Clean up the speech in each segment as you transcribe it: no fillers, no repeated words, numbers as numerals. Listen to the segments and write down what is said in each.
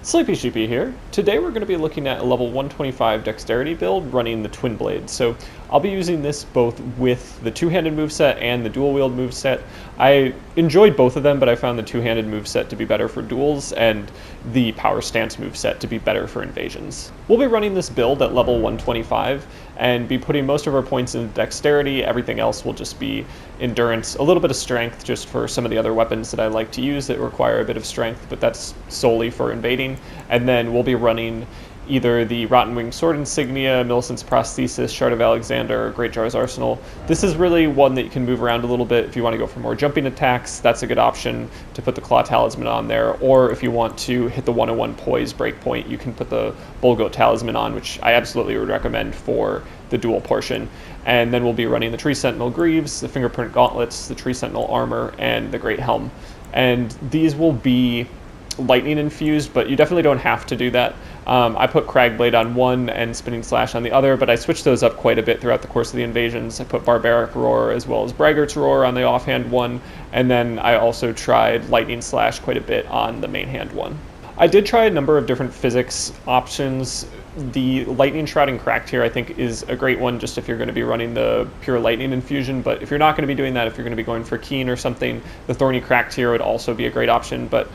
Sleepy Sheepy here. Today we're going to be looking at a level 125 dexterity build running the Twinblades. So I'll be using this both with the two-handed moveset and the dual-wield moveset. I enjoyed both of them, but I found the two-handed moveset to be better for duels and the power stance moveset to be better for invasions. We'll be running this build at level 125 and be putting most of our points in dexterity. Everything else will just be endurance, a little bit of strength just for some of the other weapons that I like to use that require a bit of strength, but that's solely for invading. And then we'll be running either the Rotten Wing Sword Insignia, Millicent's Prosthesis, Shard of Alexander, or Great Jar's Arsenal. This is really one that you can move around a little bit. If you want to go for more jumping attacks, that's a good option to put the Claw Talisman on there. Or if you want to hit the 101 Poise breakpoint, you can put the Bullgoat Talisman on, which I absolutely would recommend for the dual portion. And then we'll be running the Tree Sentinel Greaves, the Fingerprint Gauntlets, the Tree Sentinel Armor, and the Great Helm. And these will be lightning infused, but you definitely don't have to do that. I put Cragblade on one and Spinning Slash on the other, but I switched those up quite a bit throughout the course of the invasions. I put Barbaric Roar as well as Braggart's Roar on the offhand one, and then I also tried Lightning Slash quite a bit on the main hand one. I did try a number of different physics options. The Lightning Shroud and Cracked here I think is a great one just if you're going to be running the pure lightning infusion, but if you're not going to be doing that, if you're going to be going for Keen or something, the Thorny Cracked here would also be a great option, but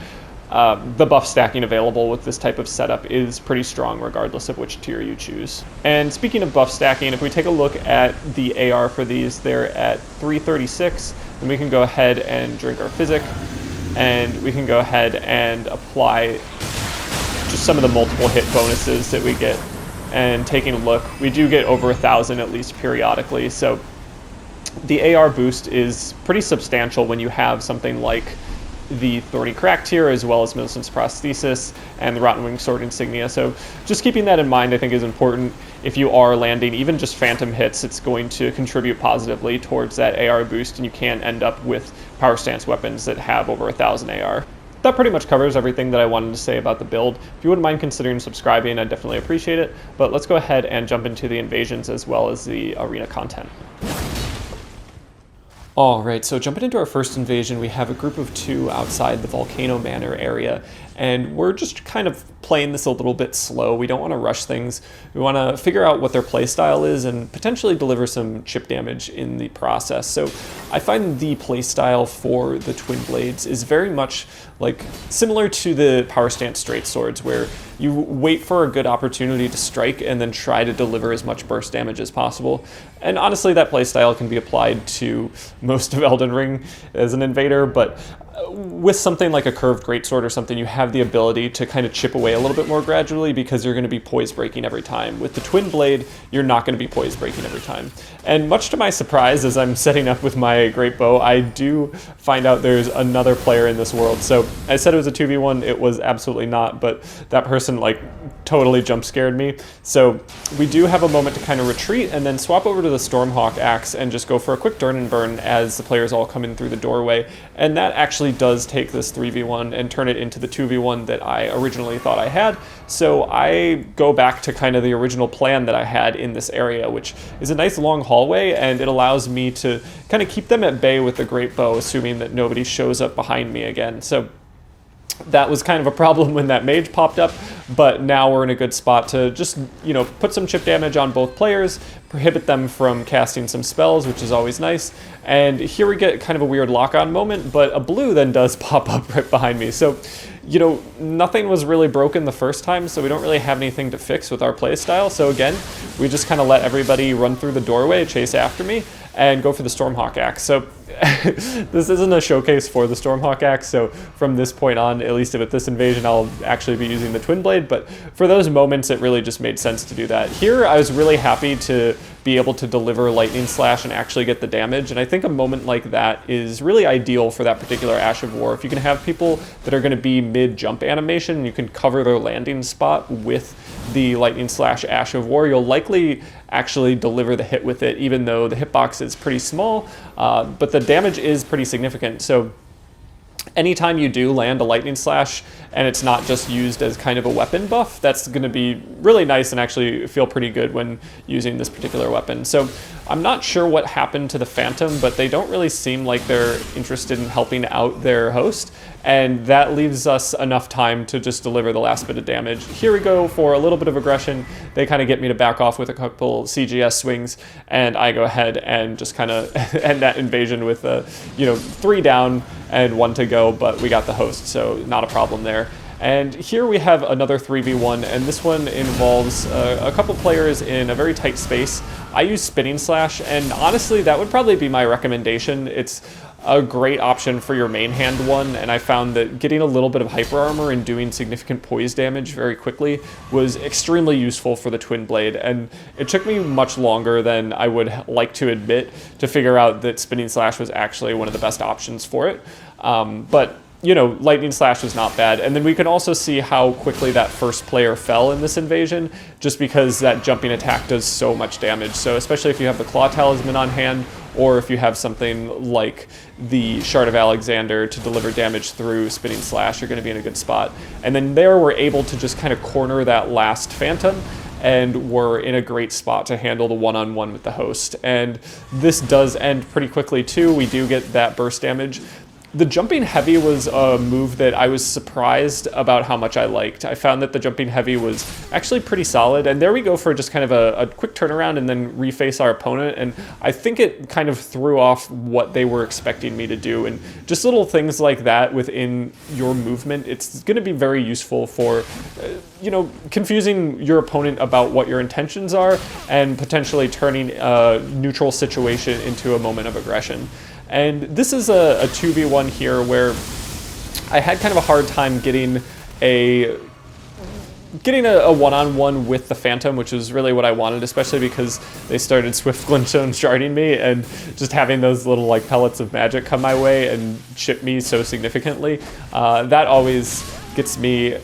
the buff stacking available with this type of setup is pretty strong regardless of which tier you choose. And speaking of buff stacking, if we take a look at the AR for these, they're at 336, then we can go ahead and drink our Physic, and we can go ahead and apply just some of the multiple hit bonuses that we get. And taking a look, we do get over 1,000 at least periodically, so the AR boost is pretty substantial when you have something like the Thorny Cracked here, as well as Millicent's Prosthesis and the Rotten Wing Sword Insignia. So just keeping that in mind I think is important. If you are landing even just phantom hits, it's going to contribute positively towards that AR boost, and you can end up with power stance weapons that have over 1,000 AR. That pretty much covers everything that I wanted to say about the build. If you wouldn't mind considering subscribing, I'd definitely appreciate it. But let's go ahead and jump into the invasions as well as the arena content. Alright, so jumping into our first invasion, we have a group of 2 outside the Volcano Manor area, and we're just kind of playing this a little bit slow. We don't want to rush things. We want to figure out what their playstyle is and potentially deliver some chip damage in the process. So I find the playstyle for the Twinblades is very much like similar to the power stance straight swords, where you wait for a good opportunity to strike and then try to deliver as much burst damage as possible. And honestly, that playstyle can be applied to most of Elden Ring as an invader, but with something like a curved greatsword or something, you have the ability to kind of chip away a little bit more gradually because you're going to be poise breaking every time. With the twin blade, you're not going to be poise breaking every time. And much to my surprise, as I'm setting up with my great bow, I do find out there's another player in this world. So I said it was a 2v1, it was absolutely not, but that person like totally jump scared me. So we do have a moment to kind of retreat and then swap over to the Stormhawk axe and just go for a quick turn and burn as the players all come in through the doorway. And that actually does take this 3v1 and turn it into the 2v1 that I originally thought I had. So I go back to kind of the original plan that I had in this area, which is a nice long hallway, and it allows me to kind of keep them at bay with the great bow, assuming that nobody shows up behind me again. So that was kind of a problem when that mage popped up, but now we're in a good spot to just, you know, put some chip damage on both players, prohibit them from casting some spells, which is always nice. And here we get kind of a weird lock-on moment, but a blue then does pop up right behind me. So, you know, nothing was really broken the first time, so we don't really have anything to fix with our playstyle. So again, we just kind of let everybody run through the doorway, chase after me, and go for the Stormhawk axe. So this isn't a showcase for the Stormhawk axe, so from this point on, at least with this invasion, I'll actually be using the Twin Blade, but for those moments, it really just made sense to do that. Here, I was really happy to be able to deliver Lightning Slash and actually get the damage, and I think a moment like that is really ideal for that particular Ash of War. If you can have people that are going to be mid-jump animation, you can cover their landing spot with the Lightning Slash Ash of War, you'll likely actually deliver the hit with it, even though the hitbox is pretty small, but the damage is pretty significant. So anytime you do land a Lightning Slash and it's not just used as kind of a weapon buff, that's going to be really nice and actually feel pretty good when using this particular weapon. So I'm not sure what happened to the Phantom, but they don't really seem like they're interested in helping out their host, and that leaves us enough time to just deliver the last bit of damage. Here we go for a little bit of aggression. They kind of get me to back off with a couple CGS swings, and I go ahead and just kind of end that invasion with 3 down and 1 to go, but we got the host, so not a problem there. And here we have another 3v1, and this one involves a couple players in a very tight space. I use Spinning Slash, and honestly, that would probably be my recommendation. It's a great option for your main hand one, and I found that getting a little bit of hyper armor and doing significant poise damage very quickly was extremely useful for the Twin Blade, and it took me much longer than I would like to admit to figure out that Spinning Slash was actually one of the best options for it. But Lightning Slash was not bad. And then we can also see how quickly that first player fell in this invasion, just because that jumping attack does so much damage. So especially if you have the Claw Talisman on hand, or if you have something like the Shard of Alexander to deliver damage through Spinning Slash, you're going to be in a good spot. And then there we're able to just kind of corner that last Phantom, and we're in a great spot to handle the one-on-one with the host. And this does end pretty quickly too. We do get that burst damage. The jumping heavy was a move that I was surprised about how much I liked. I found that the jumping heavy was actually pretty solid, and there we go for just kind of a quick turnaround and then reface our opponent, and I think it kind of threw off what they were expecting me to do, and just little things like that within your movement, it's going to be very useful for confusing your opponent about what your intentions are and potentially turning a neutral situation into a moment of aggression. And this is a 2v1 here where I had kind of a hard time getting a one-on-one with the Phantom, which is really what I wanted, especially because they started Swift Glintstone sharding me, and just having those little like pellets of magic come my way and chip me so significantly. That always gets me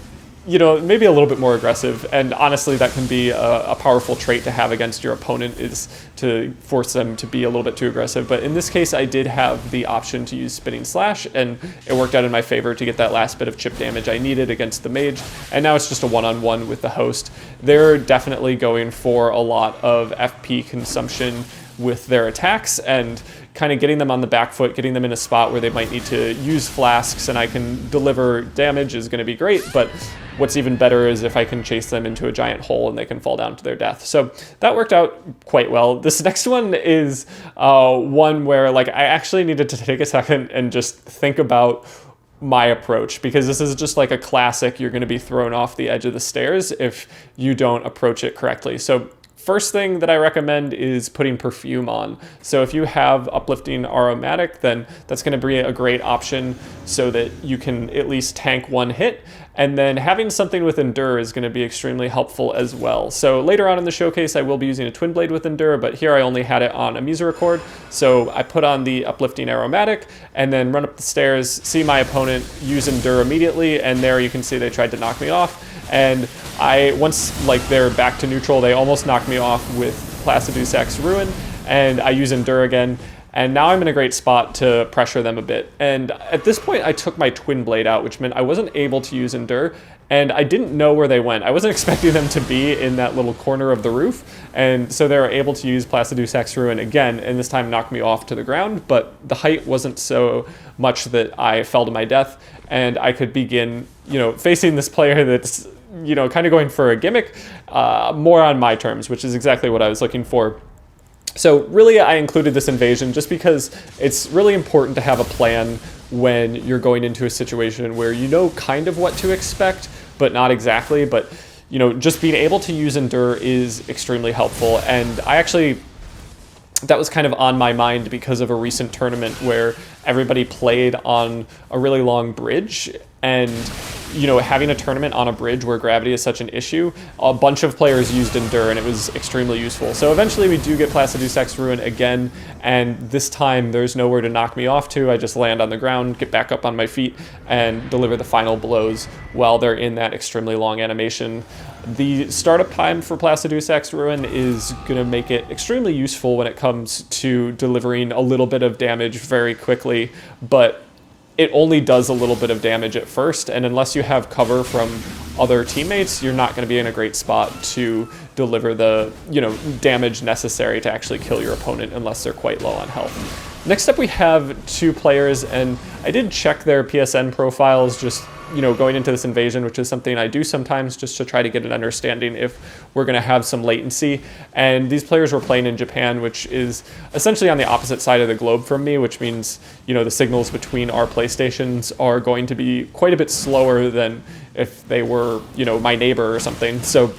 maybe a little bit more aggressive, and honestly that can be a powerful trait to have against your opponent, is to force them to be a little bit too aggressive. But in this case I did have the option to use Spinning Slash, and it worked out in my favor to get that last bit of chip damage I needed against the mage, and now it's just a one-on-one with the host. They're definitely going for a lot of FP consumption with their attacks, and kind of getting them on the back foot, getting them in a spot where they might need to use flasks and I can deliver damage is going to be great, but what's even better is if I can chase them into a giant hole and they can fall down to their death. So that worked out quite well. This next one is one where I actually needed to take a second and just think about my approach, because this is just like a classic, you're going to be thrown off the edge of the stairs if you don't approach it correctly. So first thing that I recommend is putting perfume on. So if you have uplifting aromatic, then that's going to be a great option so that you can at least tank one hit. And then having something with Endure is going to be extremely helpful as well. So later on in the showcase, I will be using a Twin Blade with Endure, but here I only had it on a Misericord. So I put on the uplifting aromatic and then run up the stairs, see my opponent use Endure immediately, and there you can see they tried to knock me off. And once they're back to neutral, they almost knocked me off with Placidusac's Ruin, and I use Endure again, and now I'm in a great spot to pressure them a bit. And at this point, I took my Twin Blade out, which meant I wasn't able to use Endure, and I didn't know where they went. I wasn't expecting them to be in that little corner of the roof, and so they were able to use Placidusac's Ruin again, and this time knock me off to the ground, but the height wasn't so much that I fell to my death, and I could begin, facing this player that's kind of going for a gimmick, more on my terms, which is exactly what I was looking for. So really, I included this invasion just because it's really important to have a plan when you're going into a situation where you know kind of what to expect, but not exactly. But just being able to use Endure is extremely helpful. And that was kind of on my mind because of a recent tournament where everybody played on a really long bridge, and having a tournament on a bridge where gravity is such an issue, a bunch of players used Endure, and it was extremely useful. So eventually we do get Placidusac's Ruin again, and this time there's nowhere to knock me off to. I just land on the ground, get back up on my feet, and deliver the final blows while they're in that extremely long animation. The startup time for Placidusac's Ruin is going to make it extremely useful when it comes to delivering a little bit of damage very quickly, but it only does a little bit of damage at first, and unless you have cover from other teammates, you're not going to be in a great spot to deliver the, damage necessary to actually kill your opponent unless they're quite low on health. Next up, we have 2 players, and I did check their PSN profiles just, going into this invasion, which is something I do sometimes just to try to get an understanding if we're going to have some latency. And these players were playing in Japan, which is essentially on the opposite side of the globe from me, which means, the signals between our PlayStations are going to be quite a bit slower than if they were, my neighbor or something. So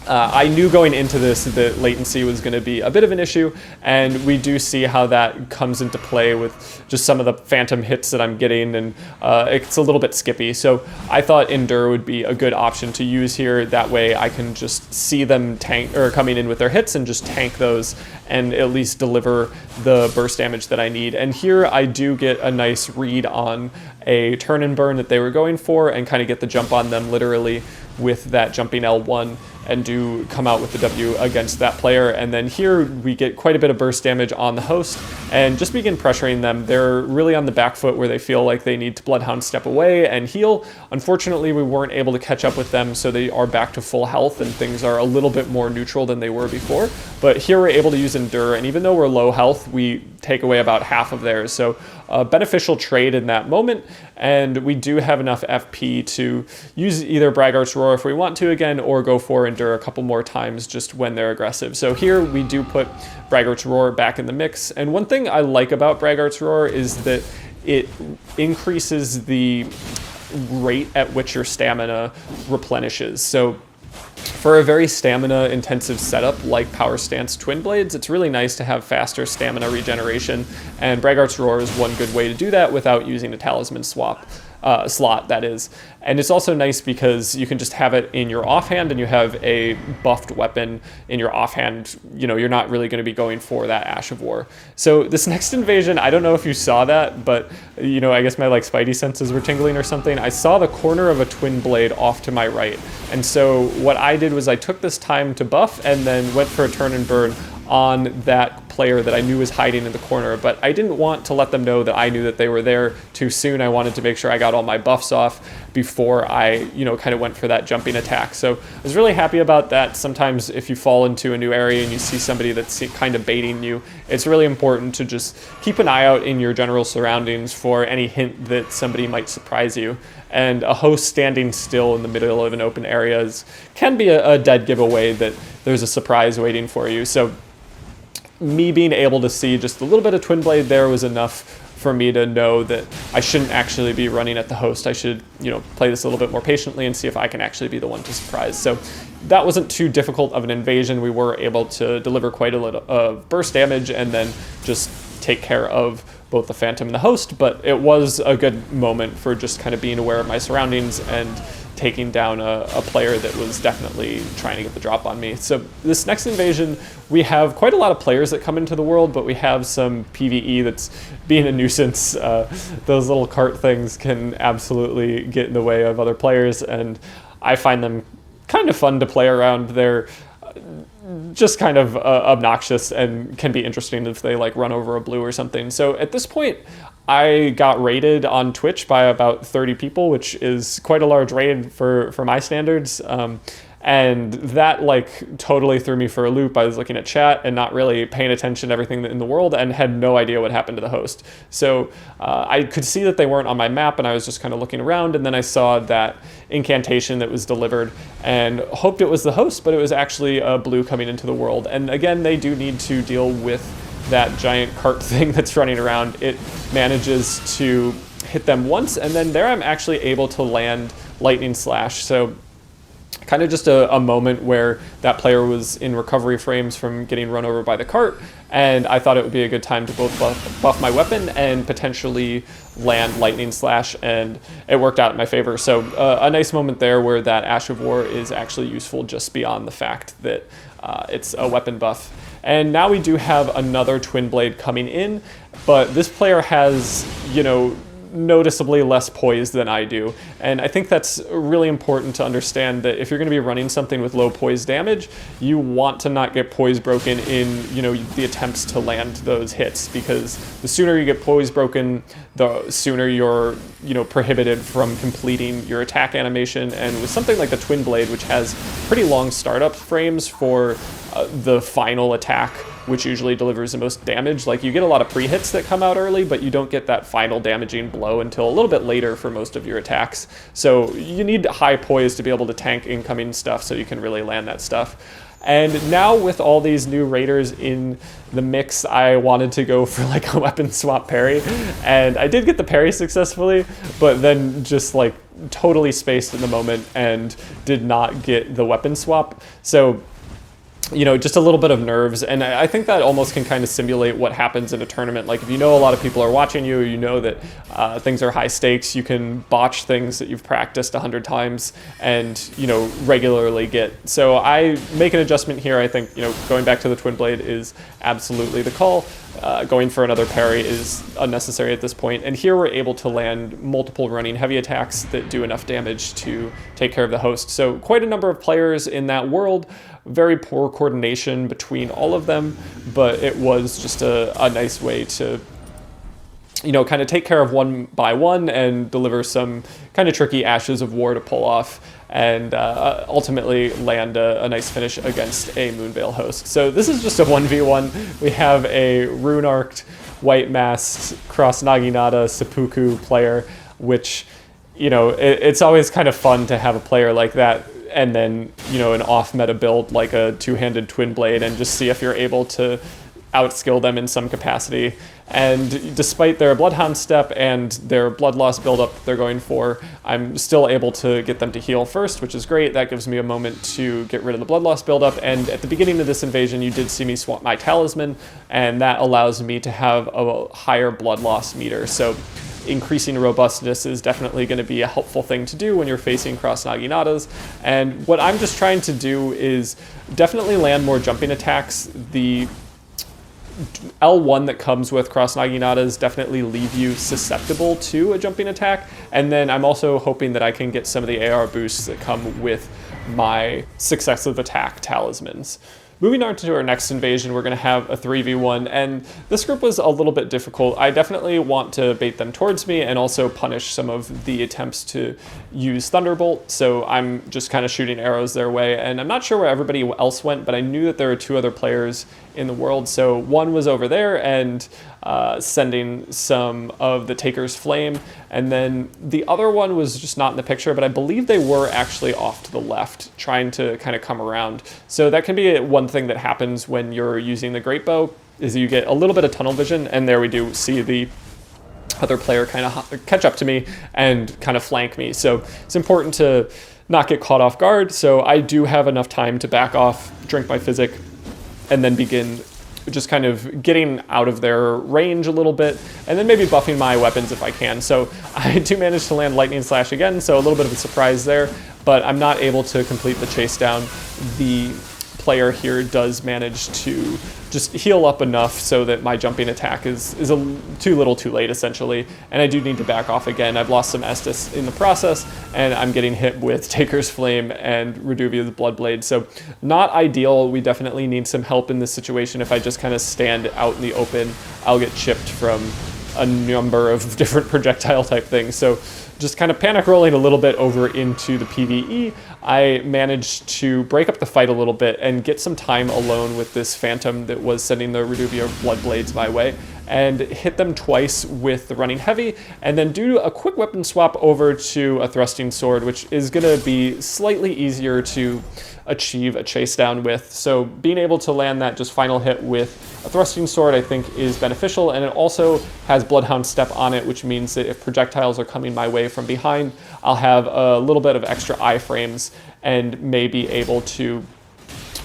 I knew going into this that latency was going to be a bit of an issue, and we do see how that comes into play with just some of the phantom hits that I'm getting, and it's a little bit skippy. So I thought Endure would be a good option to use here. That way I can just see them coming in with their hits and just tank those and at least deliver the burst damage that I need. And here I do get a nice read on a turn and burn that they were going for and kind of get the jump on them literally with that jumping L1 and do come out with the W against that player. And then here we get quite a bit of burst damage on the host and just begin pressuring them. They're really on the back foot where they feel like they need to Bloodhound step away and heal. Unfortunately, we weren't able to catch up with them, so they are back to full health and things are a little bit more neutral than they were before. But here we're able to use Endure, and even though we're low health, we take away about half of theirs. So a beneficial trade in that moment, and we do have enough FP to use either Braggart's Roar if we want to again, or go for Endure a couple more times just when they're aggressive. So here we do put Braggart's Roar back in the mix, and one thing I like about Braggart's Roar is that it increases the rate at which your stamina replenishes. So for a very stamina intensive setup like Power Stance Twinblades, it's really nice to have faster stamina regeneration, and Braggart's Roar is one good way to do that without using a talisman slot, that is. And it's also nice because you can just have it in your offhand and you have a buffed weapon in your offhand. You're not really going to be going for that Ash of War. So this next invasion, I don't know if you saw that, but I guess my spidey senses were tingling or something. I saw the corner of a twin blade off to my right. And so what I did was I took this time to buff and then went for a turn and burn on that player that I knew was hiding in the corner, but I didn't want to let them know that I knew that they were there too soon. I wanted to make sure I got all my buffs off before I, kind of went for that jumping attack. So I was really happy about that. Sometimes if you fall into a new area and you see somebody that's kind of baiting you, it's really important to just keep an eye out in your general surroundings for any hint that somebody might surprise you. And a host standing still in the middle of an open area can be a dead giveaway that there's a surprise waiting for you. So me being able to see just a little bit of Twin Blade there was enough for me to know that I shouldn't actually be running at the host. I should, play this a little bit more patiently and see if I can actually be the one to surprise. So that wasn't too difficult of an invasion. We were able to deliver quite a lot of burst damage and then just take care of both the Phantom and the host, but it was a good moment for just kind of being aware of my surroundings and taking down a player that was definitely trying to get the drop on me. So this next invasion, we have quite a lot of players that come into the world, but we have some PvE that's being a nuisance. Those little cart things can absolutely get in the way of other players, and I find them kind of fun to play around. They're just kind of obnoxious and can be interesting if they run over a blue or something. So at this point, I got raided on Twitch by about 30 people, which is quite a large raid for my standards. And that totally threw me for a loop. I was looking at chat and not really paying attention to everything in the world and had no idea what happened to the host. So I could see that they weren't on my map, and I was just kind of looking around, and then I saw that incantation that was delivered and hoped it was the host, but it was actually a blue coming into the world. And again, they do need to deal with that giant cart thing that's running around. It manages to hit them once, and then there I'm actually able to land Lightning Slash. So kind of just a moment where that player was in recovery frames from getting run over by the cart, and I thought it would be a good time to both buff my weapon and potentially land Lightning Slash, and it worked out in my favor. So a nice moment there where that Ash of War is actually useful just beyond the fact that it's a weapon buff. And now we do have another Twin Blade coming in, but this player has, noticeably less poise than I do. And I think that's really important to understand, that if you're going to be running something with low poise damage, you want to not get poise broken in, you know, the attempts to land those hits, because the sooner you get poise broken, the sooner you're, you know, prohibited from completing your attack animation. And with something like the Twin Blade, which has pretty long startup frames for the final attack, which usually delivers the most damage, like, you get a lot of pre-hits that come out early, but you don't get that final damaging blow until a little bit later for most of your attacks. So you need high poise to be able to tank incoming stuff so you can really land that stuff. And now with all these new raiders in the mix, I wanted to go for like a weapon swap parry, and I did get the parry successfully, but then just like totally spaced in the moment and did not get the weapon swap. So, you know, just a little bit of nerves. And I think that almost can kind of simulate what happens in a tournament. Like, if you know a lot of people are watching you, you know that things are high stakes, you can botch things that you've practiced 100 times and, you know, regularly get. So I make an adjustment here. I think, you know, going back to the Twin Blade is absolutely the call. Going for another parry is unnecessary at this point. And here we're able to land multiple running heavy attacks that do enough damage to take care of the host. So quite a number of players in that world. Very poor coordination between all of them, but it was just a nice way to, you know, kind of take care of one by one and deliver some kind of tricky Ashes of War to pull off, and ultimately land a nice finish against a Moonveil host. So this is just a 1v1. We have a rune-arced, white-masked, cross-naginata seppuku player, which, you know, it's always kind of fun to have a player like that, and then, you know, an off-meta build like a two-handed Twin Blade, and just see if you're able to outskill them in some capacity. And despite their Bloodhound step and their blood loss buildup they're going for, I'm still able to get them to heal first, which is great. That gives me a moment to get rid of the blood loss buildup. And at the beginning of this invasion, you did see me swap my talisman, and that allows me to have a higher blood loss meter. So increasing robustness is definitely going to be a helpful thing to do when you're facing cross Naginatas. And what I'm just trying to do is definitely land more jumping attacks. The L1 that comes with cross Naginatas definitely leave you susceptible to a jumping attack. And then I'm also hoping that I can get some of the AR boosts that come with my successive attack talismans. Moving on to our next invasion, we're going to have a 3v1, and this group was a little bit difficult. I definitely want to bait them towards me and also punish some of the attempts to use Thunderbolt, so I'm just kind of shooting arrows their way. And I'm not sure where everybody else went, but I knew that there were two other players in the world. So one was over there and sending some of the Taker's Flame, and then the other one was just not in the picture, but I believe they were actually off to the left, trying to kind of come around. So that can be one thing that happens when you're using the Great Bow, is you get a little bit of tunnel vision, and there we do see the other player kind of catch up to me and kind of flank me. So it's important to not get caught off guard. So I do have enough time to back off, drink my physic, and then begin just kind of getting out of their range a little bit, and then maybe buffing my weapons if I can. So I do manage to land Lightning Slash again, so a little bit of a surprise there, but I'm not able to complete the chase down. The player here does manage to just heal up enough so that my jumping attack is too little too late, essentially, and I do need to back off again. I've lost some Estus in the process, and I'm getting hit with Taker's Flame and Reduvia's Bloodblade, so not ideal. We definitely need some help in this situation. If I just kind of stand out in the open, I'll get chipped from a number of different projectile type things. So just kind of panic rolling a little bit over into the PvE, I managed to break up the fight a little bit and get some time alone with this Phantom that was sending the Reduvia Bloodblades my way, and hit them twice with the running heavy, and then do a quick weapon swap over to a thrusting sword, which is going to be slightly easier to achieve a chase down with. So being able to land that just final hit with a thrusting sword, I think, is beneficial, and it also has Bloodhound Step on it, which means that if projectiles are coming my way from behind, I'll have a little bit of extra iframes and may be able to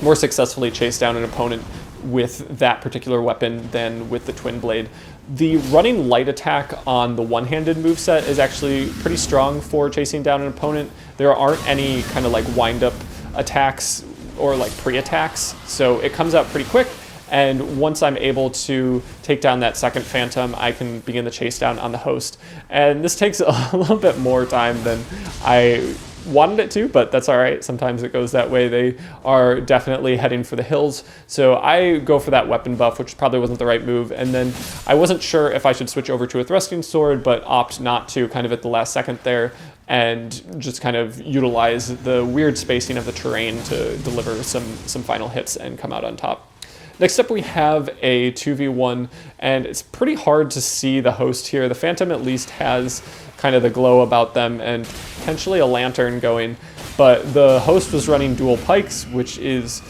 more successfully chase down an opponent with that particular weapon than with the Twin Blade. The running light attack on the one-handed moveset is actually pretty strong for chasing down an opponent. There aren't any kind of like wind-up attacks or like pre-attacks, so it comes out pretty quick, and once I'm able to take down that second phantom, I can begin the chase down on the host. And this takes a little bit more time than I wanted it to, but that's all right. Sometimes it goes that way. They are definitely heading for the hills, so I go for that weapon buff, which probably wasn't the right move. And then I wasn't sure if I should switch over to a thrusting sword, but opt not to, kind of at the last second there, and just kind of utilize the weird spacing of the terrain to deliver some final hits and come out on top. Next up, we have a 2v1, and it's pretty hard to see the host here. The Phantom at least has kind of the glow about them and potentially a lantern going, but the host was running dual pikes, which is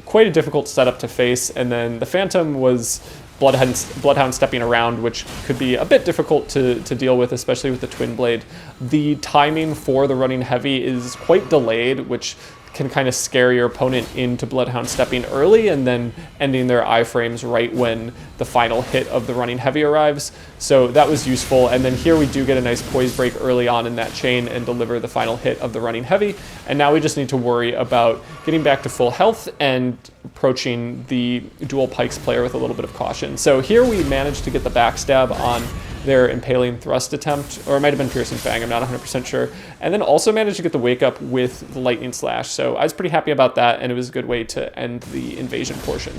quite a difficult setup to face, and then the Phantom was Bloodhound stepping around, which could be a bit difficult to deal with, especially with the Twin Blade. The timing for the running heavy is quite delayed, which can kind of scare your opponent into Bloodhound stepping early and then ending their iframes right when the final hit of the running heavy arrives. So that was useful. And then here we do get a nice poise break early on in that chain and deliver the final hit of the running heavy. And now we just need to worry about getting back to full health and approaching the dual pikes player with a little bit of caution. So here we managed to get the backstab on their impaling thrust attempt, or it might have been piercing fang, I'm not 100% sure, and then also managed to get the wake up with the lightning slash. So I was pretty happy about that, and it was a good way to end the invasion portion.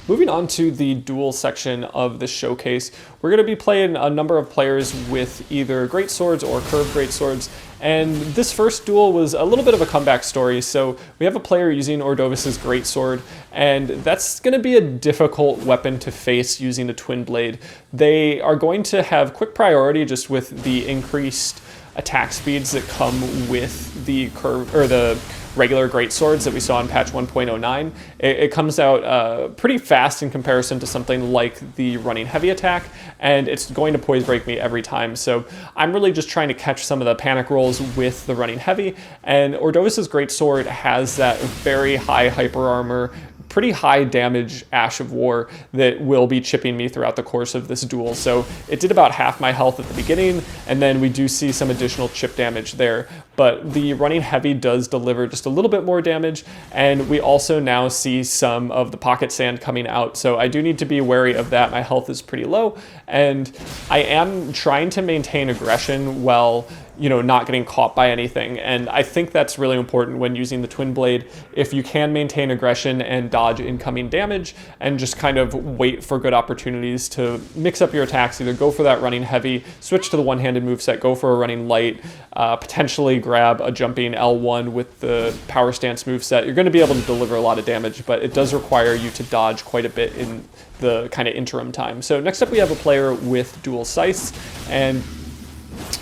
Moving on to the duel section of the showcase, we're going to be playing a number of players with either great swords or curved great swords, and this first duel was a little bit of a comeback story. So we have a player using Ordovis's greatsword, and that's going to be a difficult weapon to face using the Twin Blade. They are going to have quick priority just with the increased attack speeds that come with the curve or the regular greatswords that we saw in patch 1.09. It comes out pretty fast in comparison to something like the running heavy attack, and it's going to poise break me every time. So I'm really just trying to catch some of the panic rolls with the running heavy, and Ordovis's greatsword has that very high hyper armor, pretty high damage Ash of War that will be chipping me throughout the course of this duel. So it did about half my health at the beginning, and then we do see some additional chip damage there. But the running heavy does deliver just a little bit more damage, and we also now see some of the pocket sand coming out. So I do need to be wary of that. My health is pretty low, and I am trying to maintain aggression while not getting caught by anything. And I think that's really important when using the Twin Blade. If you can maintain aggression and dodge incoming damage and just kind of wait for good opportunities to mix up your attacks, either go for that running heavy, switch to the one-handed moveset, go for a running light, potentially grab a jumping L1 with the power stance moveset, you're going to be able to deliver a lot of damage, but it does require you to dodge quite a bit in the kind of interim time. So next up we have a player with dual scythes, and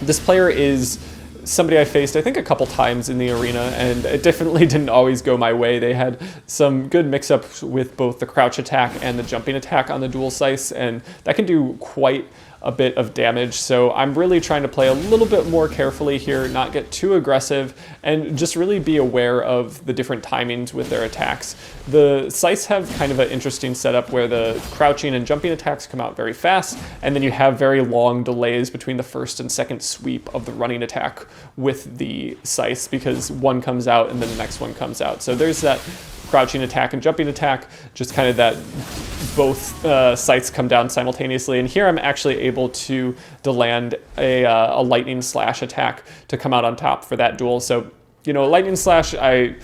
this player is somebody I faced, I think, a couple times in the arena, and it definitely didn't always go my way. They had some good mix-ups with both the crouch attack and the jumping attack on the dual scythes, and that can do quite a bit of damage. So I'm really trying to play a little bit more carefully here, not get too aggressive, and just really be aware of the different timings with their attacks. The scythes have kind of an interesting setup where the crouching and jumping attacks come out very fast, and then you have very long delays between the first and second sweep of the running attack with the scythes, because one comes out and then the next one comes out. So there's that crouching attack and jumping attack, just kind of that both scythes come down simultaneously. And here I'm actually able to land a lightning slash attack to come out on top for that duel. So, lightning slash, I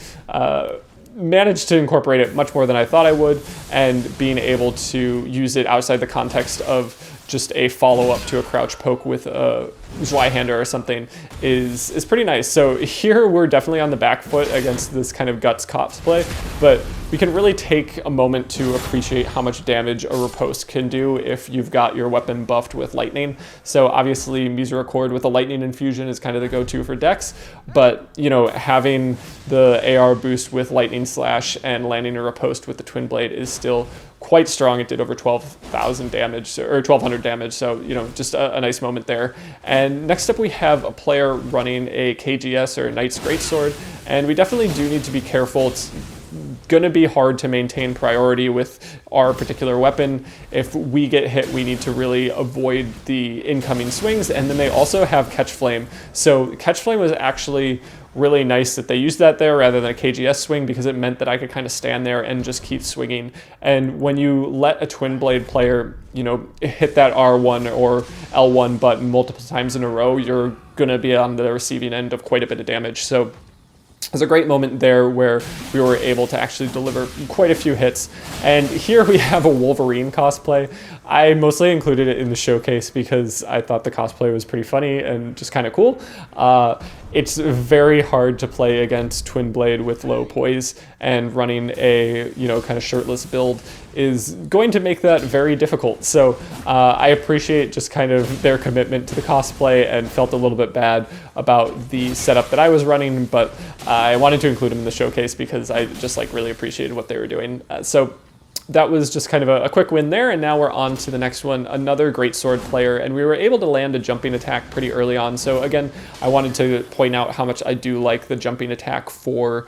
managed to incorporate it much more than I thought I would, and being able to use it outside the context of just a follow-up to a crouch poke with a Zweihander or something is pretty nice. So here we're definitely on the back foot against this kind of guts cops play, but we can really take a moment to appreciate how much damage a riposte can do if you've got your weapon buffed with lightning. So obviously Misericord with a lightning infusion is kind of the go-to for decks, but having the AR boost with lightning slash and landing a riposte with the Twin Blade is still quite strong. It did over 12,000 damage, or 1,200 damage, so just a nice moment there. And next up we have a player running a KGS, or Knight's Greatsword, and we definitely do need to be careful. It's going to be hard to maintain priority with our particular weapon. If we get hit, we need to really avoid the incoming swings. And then they also have Catch Flame. So Catch Flame was actually really nice that they used that there rather than a KGS swing, because it meant that I could kind of stand there and just keep swinging. And when you let a Twin Blade player, hit that R1 or L1 button multiple times in a row, you're going to be on the receiving end of quite a bit of damage. So there's a great moment there where we were able to actually deliver quite a few hits. And here we have a Wolverine cosplay. I mostly included it in the showcase because I thought the cosplay was pretty funny and just kind of cool. It's very hard to play against Twin Blade with low poise, and running a kind of shirtless build is going to make that very difficult. So I appreciate just kind of their commitment to the cosplay, and felt a little bit bad about the setup that I was running, but I wanted to include them in the showcase because I just really appreciated what they were doing. So that was just kind of a quick win there, and now we're on to the next one. Another great sword player, and we were able to land a jumping attack pretty early on. So again, I wanted to point out how much I do like the jumping attack or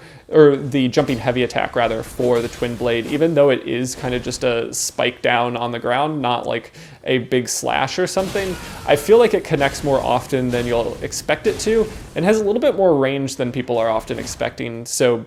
the jumping heavy attack rather, for the Twin Blade, even though it is kind of just a spike down on the ground, not like a big slash or something. I feel like it connects more often than you'll expect it to, and has a little bit more range than people are often expecting. So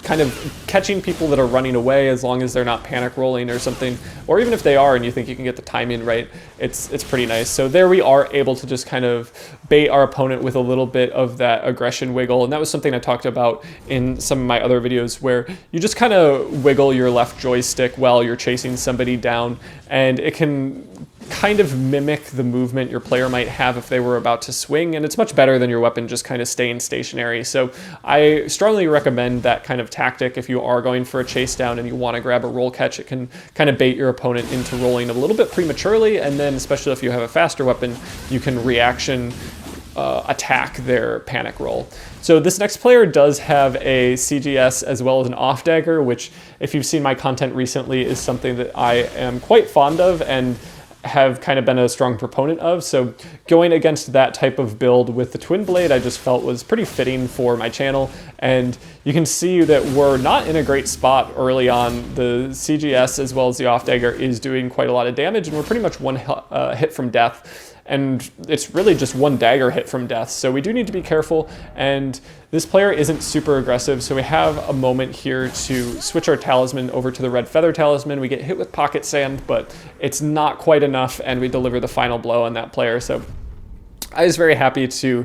kind of catching people that are running away, as long as they're not panic rolling or something, or even if they are and you think you can get the timing right, it's pretty nice. So there we are able to just kind of bait our opponent with a little bit of that aggression wiggle, and that was something I talked about in some of my other videos, where you just kind of wiggle your left joystick while you're chasing somebody down, and it can kind of mimic the movement your player might have if they were about to swing, and it's much better than your weapon just kind of staying stationary. So I strongly recommend that kind of tactic if you are going for a chase down and you want to grab a roll catch. It can kind of bait your opponent into rolling a little bit prematurely, and then especially if you have a faster weapon, you can reaction attack their panic roll. So this next player does have a CGS as well as an off dagger, which, if you've seen my content recently, is something that I am quite fond of and have kind of been a strong proponent of. So going against that type of build with the Twin Blade, I just felt was pretty fitting for my channel. And you can see that we're not in a great spot early on. The CGS as well as the off dagger is doing quite a lot of damage, and we're pretty much one hit from death. And it's really just one dagger hit from death. So we do need to be careful. And this player isn't super aggressive. So we have a moment here to switch our talisman over to the red feather talisman. We get hit with pocket sand, but it's not quite enough. And we deliver the final blow on that player. So I was very happy to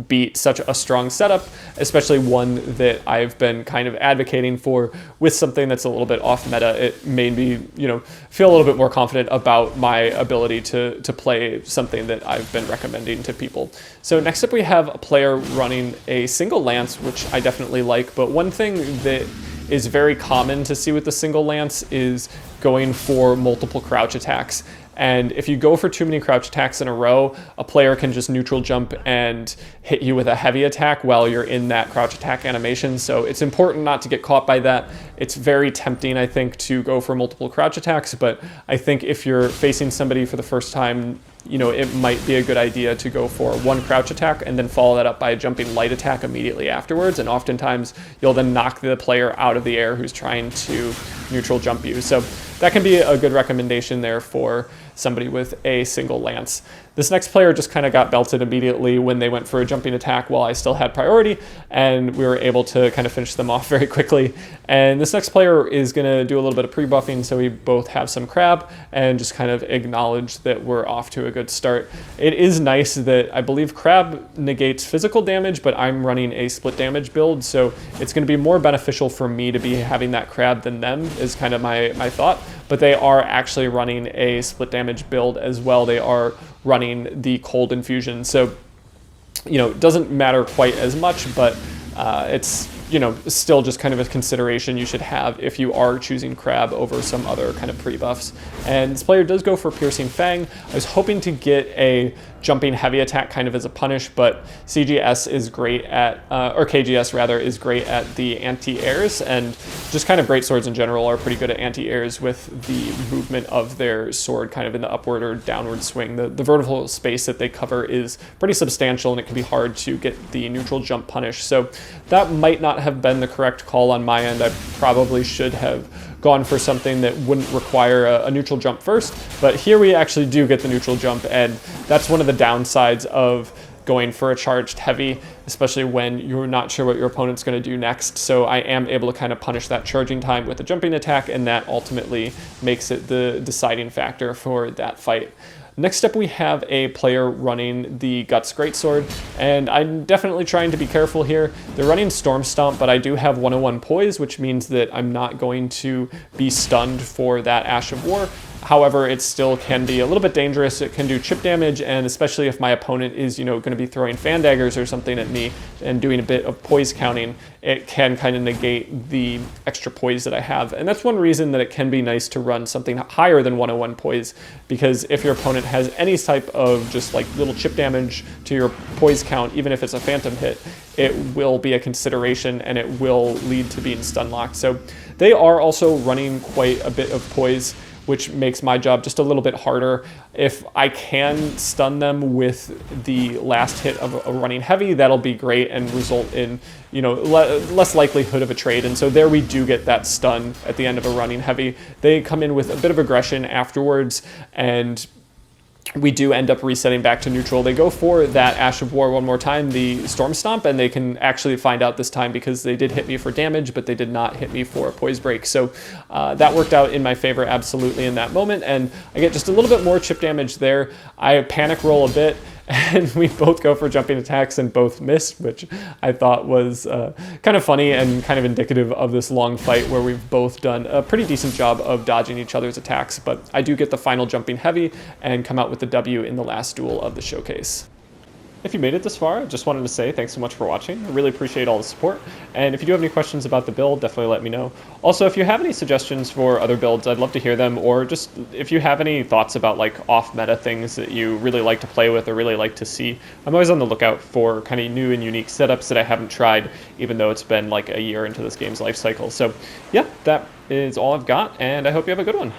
beat such a strong setup, especially one that I've been kind of advocating for with something that's a little bit off meta. It made me, feel a little bit more confident about my ability to play something that I've been recommending to people. So next up we have a player running a single lance, which I definitely like, but one thing that is very common to see with the single lance is going for multiple crouch attacks. And if you go for too many crouch attacks in a row, a player can just neutral jump and hit you with a heavy attack while you're in that crouch attack animation. So it's important not to get caught by that. It's very tempting, I think, to go for multiple crouch attacks, but I think if you're facing somebody for the first time, it might be a good idea to go for one crouch attack and then follow that up by a jumping light attack immediately afterwards. And oftentimes you'll then knock the player out of the air who's trying to neutral jump you. So that can be a good recommendation there for somebody with a single lance. This next player just kind of got belted immediately when they went for a jumping attack while I still had priority, and we were able to kind of finish them off very quickly. And this next player is going to do a little bit of pre-buffing, so we both have some crab and just kind of acknowledge that we're off to a good start. It is nice that I believe crab negates physical damage, but I'm running a split damage build, so it's going to be more beneficial for me to be having that crab than them, is kind of my thought. But they are actually running a split damage build as well. They are running the cold infusion. So, it doesn't matter quite as much, but it's, still just kind of a consideration you should have if you are choosing crab over some other kind of pre-buffs. And this player does go for piercing fang. I was hoping to get a jumping heavy attack kind of as a punish, but CGS is great at, or KGS rather, is great at the anti-airs, and just kind of great swords in general are pretty good at anti-airs with the movement of their sword kind of in the upward or downward swing. The vertical space that they cover is pretty substantial, and it can be hard to get the neutral jump punish. So that might not have been the correct call on my end. I probably should have gone for something that wouldn't require a neutral jump first, but here we actually do get the neutral jump, and that's one of the downsides of going for a charged heavy, especially when you're not sure what your opponent's going to do next. So I am able to kind of punish that charging time with a jumping attack, and that ultimately makes it the deciding factor for that fight. Next up, we have a player running the Guts Greatsword, and I'm definitely trying to be careful here. They're running Storm Stomp, but I do have 101 Poise, which means that I'm not going to be stunned for that Ash of War. However, it still can be a little bit dangerous. It can do chip damage, and especially if my opponent is, going to be throwing fan daggers or something at me and doing a bit of poise counting, it can kind of negate the extra poise that I have. And that's one reason that it can be nice to run something higher than 101 poise, because if your opponent has any type of just like little chip damage to your poise count, even if it's a phantom hit, it will be a consideration and it will lead to being stun locked. So they are also running quite a bit of poise, which makes my job just a little bit harder. If I can stun them with the last hit of a running heavy, that'll be great and result in, less likelihood of a trade. And so there we do get that stun at the end of a running heavy. They come in with a bit of aggression afterwards, and we do end up resetting back to neutral. They go for that Ash of War one more time, the Storm Stomp, and they can actually find out this time because they did hit me for damage, but they did not hit me for a poise break. So that worked out in my favor absolutely in that moment, and I get just a little bit more chip damage there. I panic roll a bit, and we both go for jumping attacks and both miss, which I thought was kind of funny and kind of indicative of this long fight where we've both done a pretty decent job of dodging each other's attacks. But I do get the final jumping heavy and come out with the W in the last duel of the showcase. If you made it this far, I just wanted to say thanks so much for watching. I really appreciate all the support. And if you do have any questions about the build, definitely let me know. Also, if you have any suggestions for other builds, I'd love to hear them. Or just if you have any thoughts about like off-meta things that you really like to play with or really like to see, I'm always on the lookout for kind of new and unique setups that I haven't tried, even though it's been like a year into this game's life cycle. So yeah, that is all I've got, and I hope you have a good one.